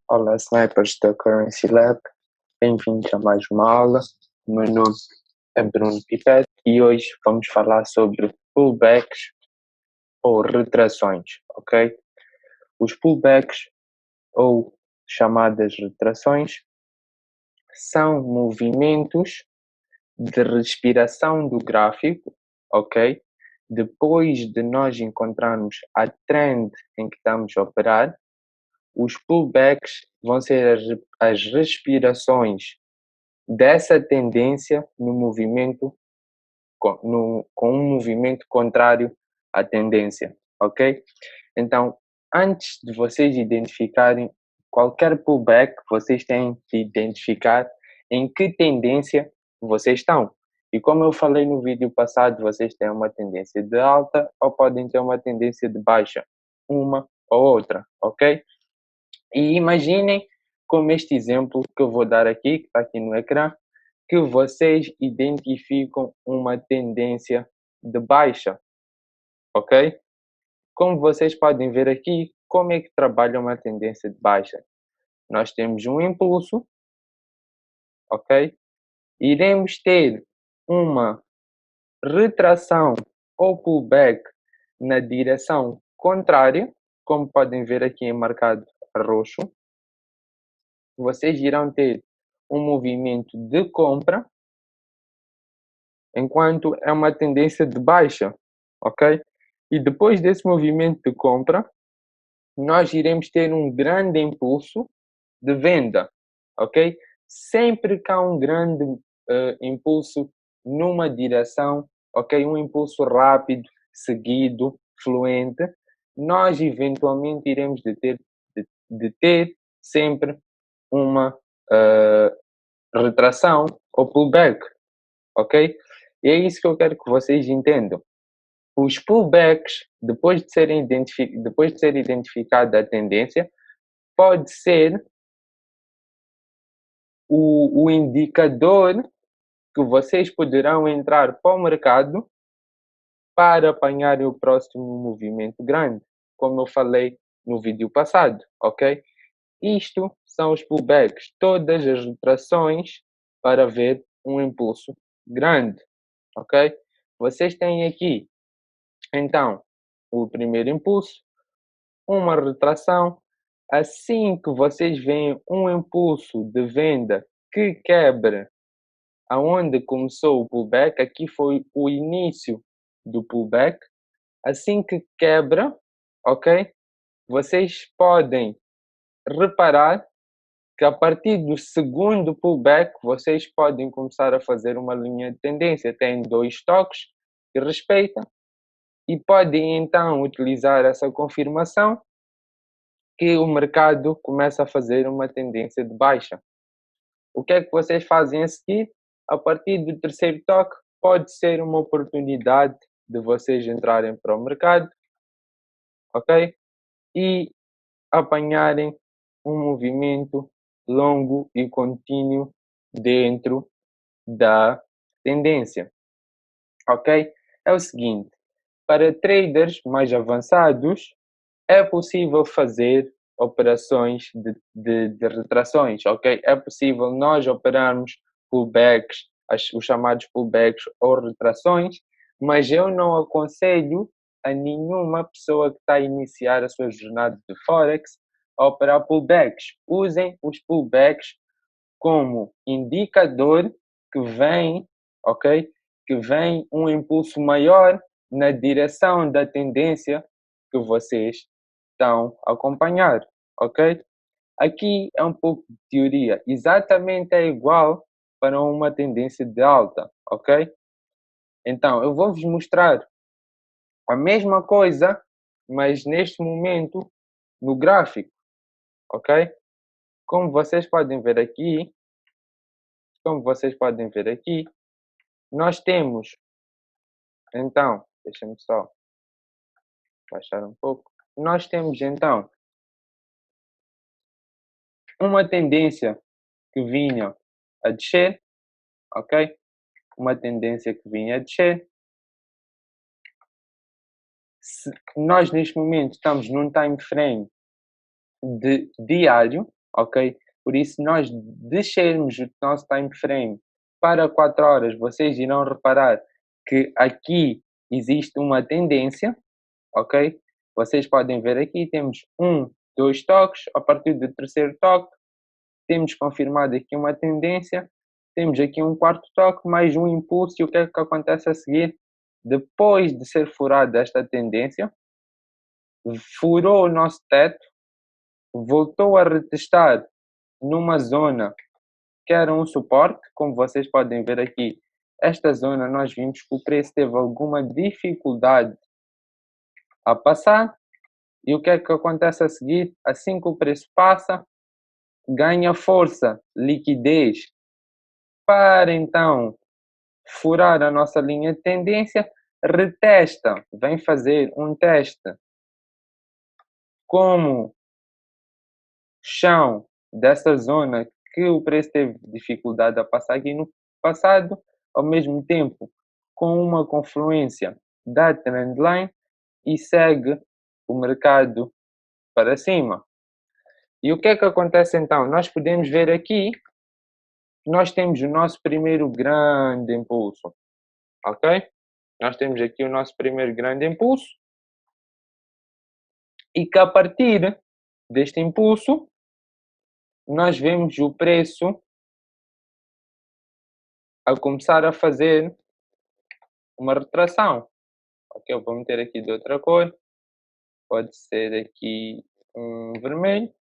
Olá, snipers da Currency Lab, bem-vindos a mais uma aula. O meu nome é Bruno Pipete e hoje vamos falar sobre pullbacks ou retrações, ok? Os pullbacks ou chamadas retrações são movimentos de respiração do gráfico, ok? Depois de nós encontrarmos a trend em que estamos a operar, os pullbacks vão ser as respirações dessa tendência no movimento, com um movimento contrário à tendência, ok? Então, antes de vocês identificarem qualquer pullback, vocês têm de identificar em que tendência vocês estão. E como eu falei no vídeo passado, vocês têm uma tendência de alta ou podem ter uma tendência de baixa, uma ou outra, ok? E imaginem como este exemplo que eu vou dar aqui, que está aqui no ecrã, que vocês identificam uma tendência de baixa, ok? Como vocês podem ver aqui, como é que trabalha uma tendência de baixa? Nós temos um impulso, ok? Iremos ter uma retração ou pullback na direção contrária, como podem ver aqui em marcado a roxo. Vocês irão ter um movimento de compra, enquanto é uma tendência de baixa, ok? E depois desse movimento de compra, nós iremos ter um grande impulso de venda, ok? Sempre que há um grande impulso numa direção, ok? Um impulso rápido, seguido, fluente, nós eventualmente iremos de ter sempre uma retração ou pullback, ok? E é isso que eu quero que vocês entendam. Os pullbacks, depois de ser identificada a tendência, pode ser o indicador que vocês poderão entrar para o mercado para apanharem o próximo movimento grande, como eu falei no vídeo passado, ok? Isto são os pullbacks, todas as retrações para ver um impulso grande, ok? Vocês têm aqui, então, o primeiro impulso, uma retração. Assim que vocês veem um impulso de venda que quebra aonde começou o pullback, aqui foi o início do pullback. Assim que quebra, ok? Vocês podem reparar que a partir do segundo pullback, vocês podem começar a fazer uma linha de tendência. Tem 2 toques que respeitam e podem então utilizar essa confirmação que o mercado começa a fazer uma tendência de baixa. O que é que vocês fazem a seguir? A partir do terceiro toque, pode ser uma oportunidade de vocês entrarem para o mercado, ok? E apanharem um movimento longo e contínuo dentro da tendência, ok? É o seguinte, para traders mais avançados, é possível fazer operações de retrações, ok? É possível nós operarmos pullbacks, os chamados pullbacks ou retrações, mas eu não aconselho a nenhuma pessoa que está a iniciar a sua jornada de Forex a operar pullbacks. Usem os pullbacks como indicador que vem, ok? Que vem um impulso maior na direção da tendência que vocês estão a acompanhar, ok? Aqui é um pouco de teoria, exatamente é igual para uma tendência de alta, ok? Então, eu vou vos mostrar a mesma coisa, mas neste momento no gráfico, ok? Como vocês podem ver aqui, nós temos, então, deixa-me só baixar um pouco, nós temos então uma tendência que vinha a descer, ok? Uma tendência que vinha a descer. nós neste momento estamos num time frame de diário, ok? Por isso, nós descermos o nosso time frame para 4 horas, vocês irão reparar que aqui existe uma tendência, ok? Vocês podem ver aqui, temos 2 toques, a partir do terceiro toque, temos confirmado aqui uma tendência, temos aqui um quarto toque, mais um impulso, e o que é que acontece a seguir? Depois de ser furada esta tendência, furou o nosso teto, voltou a retestar numa zona que era um suporte, como vocês podem ver aqui, esta zona nós vimos que o preço teve alguma dificuldade a passar, e o que é que acontece a seguir? Assim que o preço passa, ganha força, liquidez, para então furar a nossa linha de tendência, retesta, vem fazer um teste como chão dessa zona que o preço teve dificuldade a passar aqui no passado, ao mesmo tempo com uma confluência da trendline, e segue o mercado para cima. E o que é que acontece então? Nós podemos ver aqui que nós temos o nosso primeiro grande impulso, ok? Nós temos aqui o nosso primeiro grande impulso, e que a partir deste impulso nós vemos o preço a começar a fazer uma retração. Ok, eu vou meter aqui de outra cor, pode ser aqui um vermelho,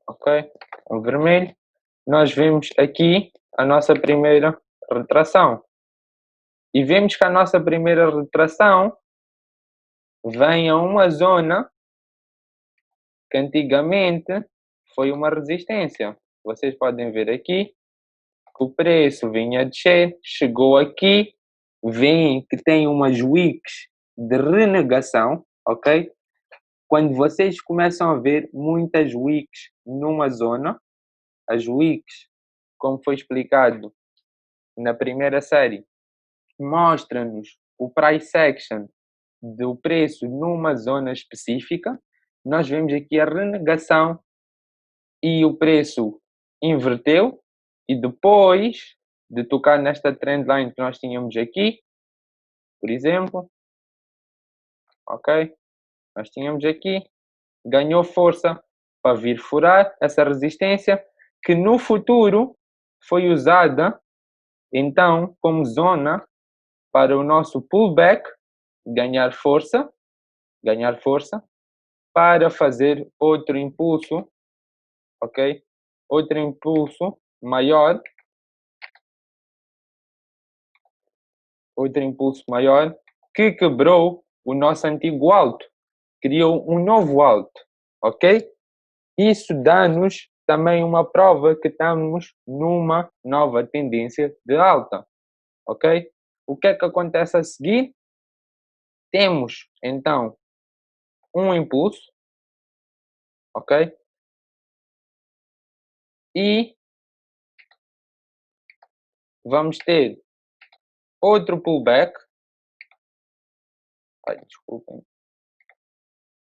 ok, um vermelho. Nós vemos aqui a nossa primeira retração, e vemos que a nossa primeira retração vem a uma zona que antigamente foi uma resistência. Vocês podem ver aqui que o preço vinha a descer, chegou aqui, vem que tem umas wicks de renegação, ok? Quando vocês começam a ver muitas wicks numa zona, as wicks, como foi explicado na primeira série, mostra-nos o price action do preço numa zona específica. Nós vemos aqui a renegação e o preço inverteu, e depois de tocar nesta trendline que nós tínhamos aqui, por exemplo, ok? Nós tínhamos aqui, ganhou força para vir furar essa resistência, que no futuro foi usada então como zona para o nosso pullback ganhar força para fazer outro impulso, ok? Outro impulso maior, que quebrou o nosso antigo alto, criou um novo alto, ok? Isso dá-nos também uma prova que estamos numa nova tendência de alta, ok? O que é que acontece a seguir? Temos então um impulso, ok? E vamos ter outro pullback. Desculpem.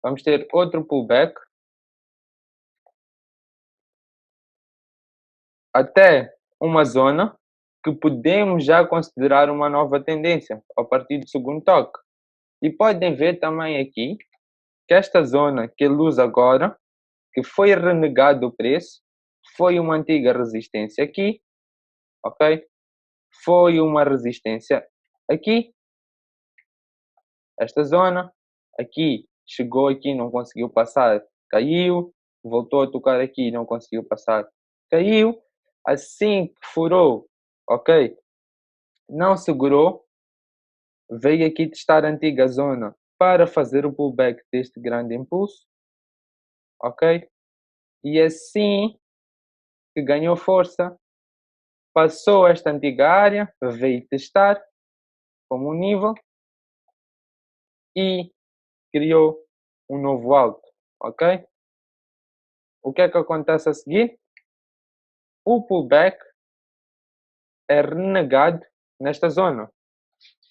Vamos ter outro pullback até uma zona que podemos já considerar uma nova tendência a partir do segundo toque. E podem ver também aqui que esta zona que ele usa agora, que foi renegado o preço, foi uma antiga resistência aqui, ok? Foi uma resistência aqui, esta zona, aqui, chegou aqui, não conseguiu passar, caiu, voltou a tocar aqui, não conseguiu passar, caiu, assim que furou, ok? Não segurou, veio aqui testar a antiga zona para fazer o pullback deste grande impulso, ok? E assim que ganhou força, passou esta antiga área, veio testar como um nível e criou um novo alto, ok? O que é que acontece a seguir? O pullback é renegado nesta zona,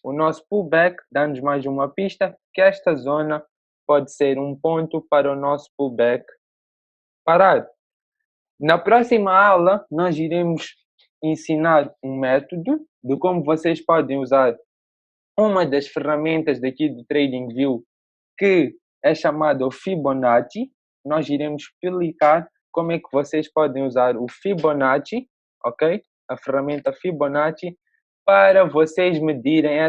o nosso pullback, dando-nos mais uma pista que esta zona pode ser um ponto para o nosso pullback parar. Na próxima aula, nós iremos ensinar um método de como vocês podem usar uma das ferramentas daqui do TradingView que é chamado Fibonacci. Nós iremos explicar como é que vocês podem usar o Fibonacci, ok? A ferramenta Fibonacci para vocês medirem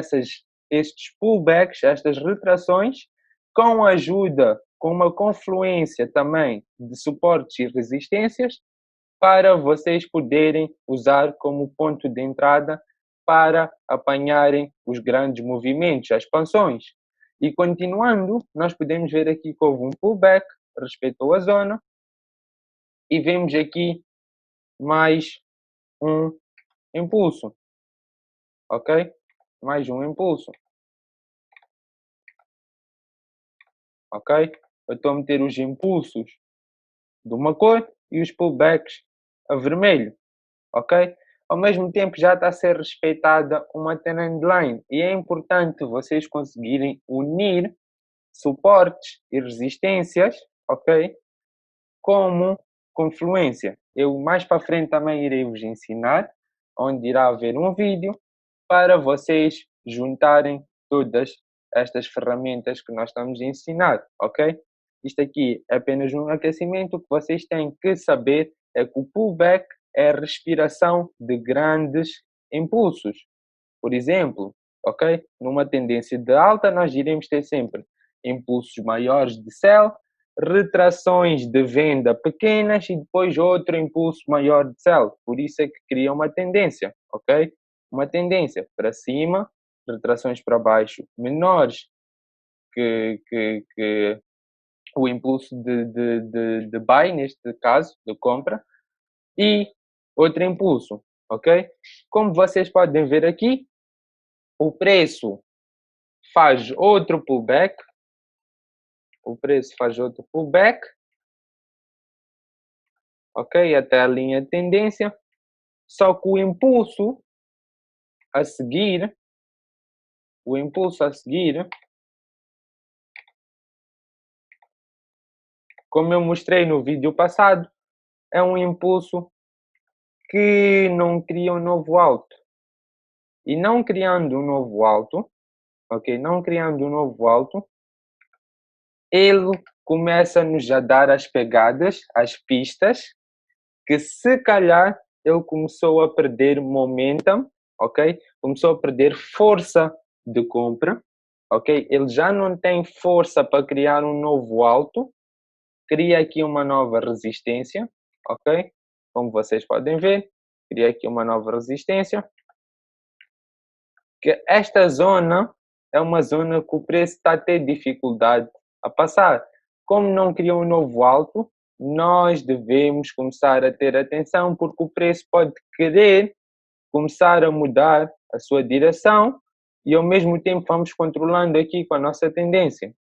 estes pullbacks, estas retrações, com a ajuda, com uma confluência também de suportes e resistências, para vocês poderem usar como ponto de entrada para apanharem os grandes movimentos, as expansões. E continuando, nós podemos ver aqui que houve um pullback, respeitou a zona, e vemos aqui mais um impulso, ok? Mais um impulso, ok? Eu estou a meter os impulsos de uma cor e os pullbacks a vermelho, ok? Ao mesmo tempo já está a ser respeitada uma trendline e é importante vocês conseguirem unir suportes e resistências, ok? Como confluência. Eu mais para frente também irei vos ensinar, onde irá haver um vídeo para vocês juntarem todas estas ferramentas que nós estamos a ensinar, ok? Isto aqui é apenas um aquecimento. O que vocês têm que saber é que o pullback é a respiração de grandes impulsos. Por exemplo, ok? Numa tendência de alta, nós iremos ter sempre impulsos maiores de sell, retrações de venda pequenas e depois outro impulso maior de sell. Por isso é que cria uma tendência, ok? Uma tendência para cima, retrações para baixo menores que o impulso de buy, neste caso, de compra, e outro impulso, ok? Como vocês podem ver aqui, o preço faz outro pullback, ok? Até a linha de tendência, só que o impulso a seguir, como eu mostrei no vídeo passado, é um impulso que não cria um novo alto. E não criando um novo alto, ok? Não criando um novo alto, ele começa-nos a dar as pegadas, as pistas, que se calhar ele começou a perder momentum, ok? Começou a perder força de compra, ok? Ele já não tem força para criar um novo alto, cria aqui uma nova resistência, ok? Como vocês podem ver, cria aqui uma nova resistência. Que esta zona é uma zona que o preço está a ter dificuldade a passar. Como não cria um novo alto, nós devemos começar a ter atenção, porque o preço pode querer começar a mudar a sua direção e ao mesmo tempo vamos controlando aqui com a nossa tendência.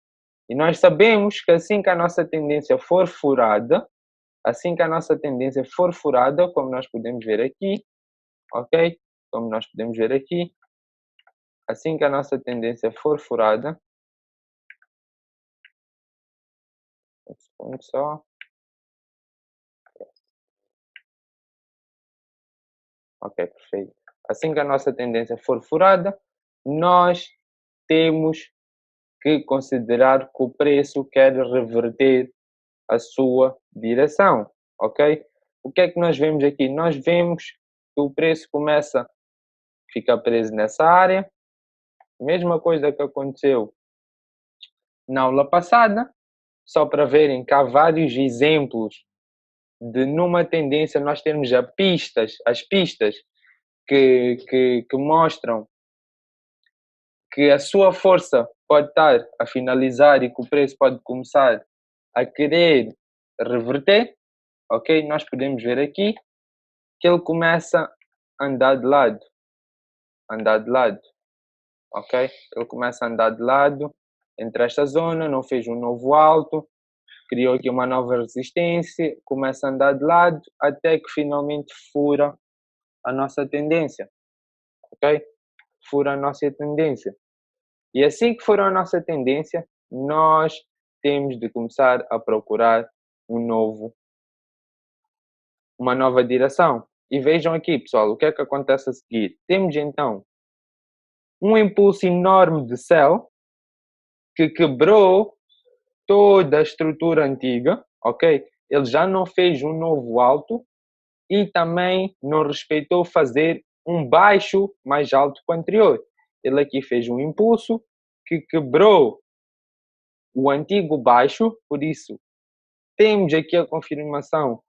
E nós sabemos que assim que a nossa tendência for furada, como nós podemos ver aqui, ok? Como nós podemos ver aqui, assim que a nossa tendência for furada, só. Ok, perfeito. Assim que a nossa tendência for furada, nós temos que considerar que o preço quer reverter a sua direção, ok? O que é que nós vemos aqui? Nós vemos que o preço começa a ficar preso nessa área. Mesma coisa que aconteceu na aula passada, só para verem que há vários exemplos de numa tendência nós temos as pistas que mostram que a sua força pode estar a finalizar e que o preço pode começar a querer reverter, ok? Nós podemos ver aqui que ele começa a andar de lado, ok? Ele começa a andar de lado entre esta zona, não fez um novo alto, criou aqui uma nova resistência, começa a andar de lado até que finalmente fura a nossa tendência, ok? for a nossa tendência. E assim que for a nossa tendência, nós temos de começar a procurar uma nova direção. E vejam aqui, pessoal, o que é que acontece a seguir. Temos então um impulso enorme de sell que quebrou toda a estrutura antiga, ok? Ele já não fez um novo alto e também não respeitou fazer um baixo mais alto que o anterior. Ele aqui fez um impulso que quebrou o antigo baixo, por isso temos aqui a confirmação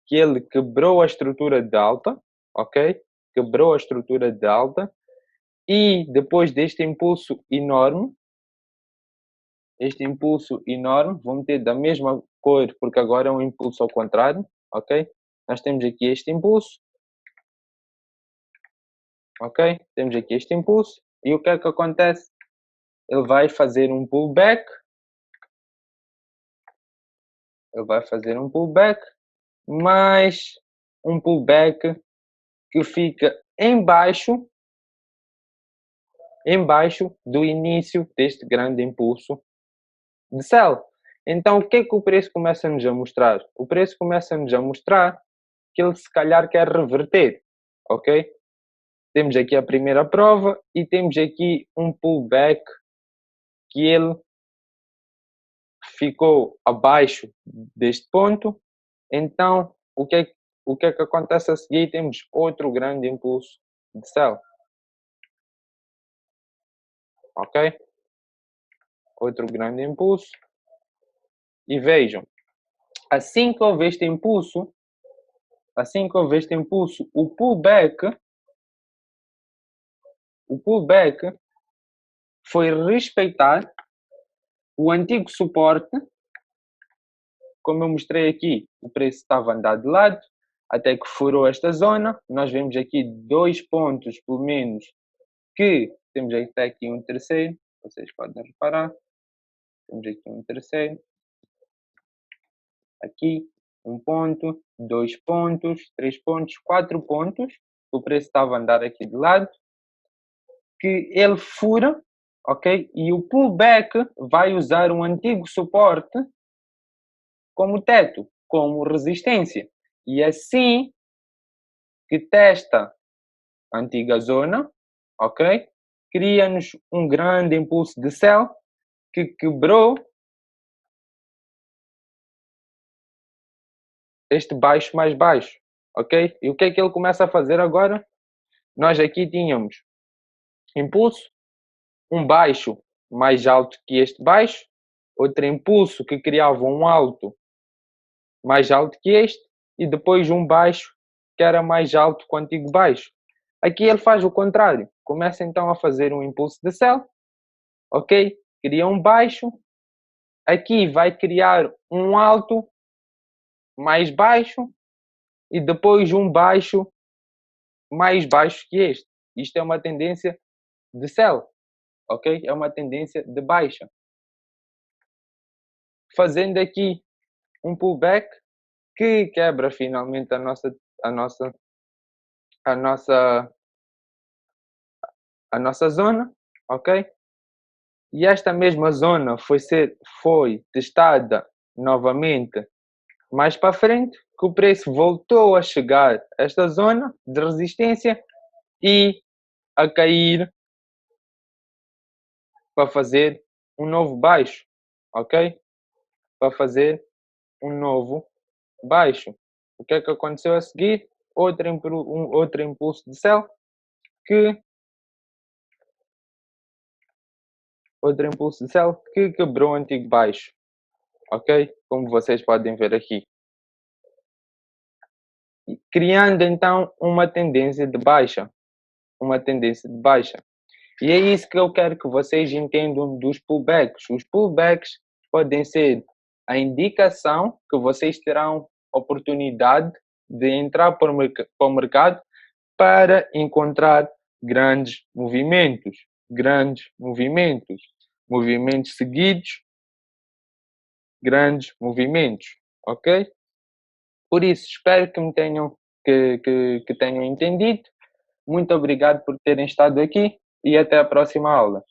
que ele quebrou a estrutura de alta, ok? Quebrou a estrutura de alta e depois deste impulso enorme, vamos ter da mesma cor, porque agora é um impulso ao contrário, ok? Nós temos aqui este impulso, ok? Temos aqui este impulso e o que é que acontece? Ele vai fazer um pullback, mas um pullback que fica embaixo do início deste grande impulso de sell. Então, o que é que o preço começa-nos a mostrar? O preço começa-nos a mostrar que ele se calhar quer reverter, ok? Temos aqui a primeira prova e temos aqui um pullback que ele ficou abaixo deste ponto. Então, o que é que acontece a seguir? Temos outro grande impulso de sell. Ok? Outro grande impulso. E vejam, assim que houve este impulso, o pullback foi respeitar o antigo suporte. Como eu mostrei aqui, o preço estava a andar de lado, até que furou esta zona. Nós vemos aqui 2 pontos, pelo menos, que temos até aqui um terceiro, vocês podem reparar. Temos aqui um terceiro. Aqui, 1 ponto, 2 pontos, 3 pontos, 4 pontos. O preço estava a andar aqui de lado. Que ele fura, ok? E o pullback vai usar um antigo suporte como teto, como resistência. E assim que testa a antiga zona, ok? Cria-nos um grande impulso de sell que quebrou este baixo mais baixo, ok? E o que é que ele começa a fazer agora? Nós aqui tínhamos impulso, um baixo mais alto que este baixo, outro impulso que criava um alto mais alto que este, e depois um baixo que era mais alto que o antigo baixo. Aqui ele faz o contrário, começa então a fazer um impulso de sell, ok? Cria um baixo, aqui vai criar um alto mais baixo e depois um baixo mais baixo que este. Isto é uma tendência de sell, ok? É uma tendência de baixa. Fazendo aqui um pullback que quebra finalmente a nossa zona, ok? E esta mesma zona foi testada novamente mais para frente, que o preço voltou a chegar a esta zona de resistência e a cair para fazer um novo baixo, ok? Para fazer um novo baixo. O que é que aconteceu a seguir? Outro impulso de sell que quebrou o antigo baixo, ok? Como vocês podem ver aqui. Criando então uma tendência de baixa. E é isso que eu quero que vocês entendam dos pullbacks. Os pullbacks podem ser a indicação que vocês terão oportunidade de entrar para o mercado para encontrar grandes movimentos, movimentos seguidos, grandes movimentos, ok? Por isso, espero que me tenham, que tenham entendido. Muito obrigado por terem estado aqui. e até a próxima aula.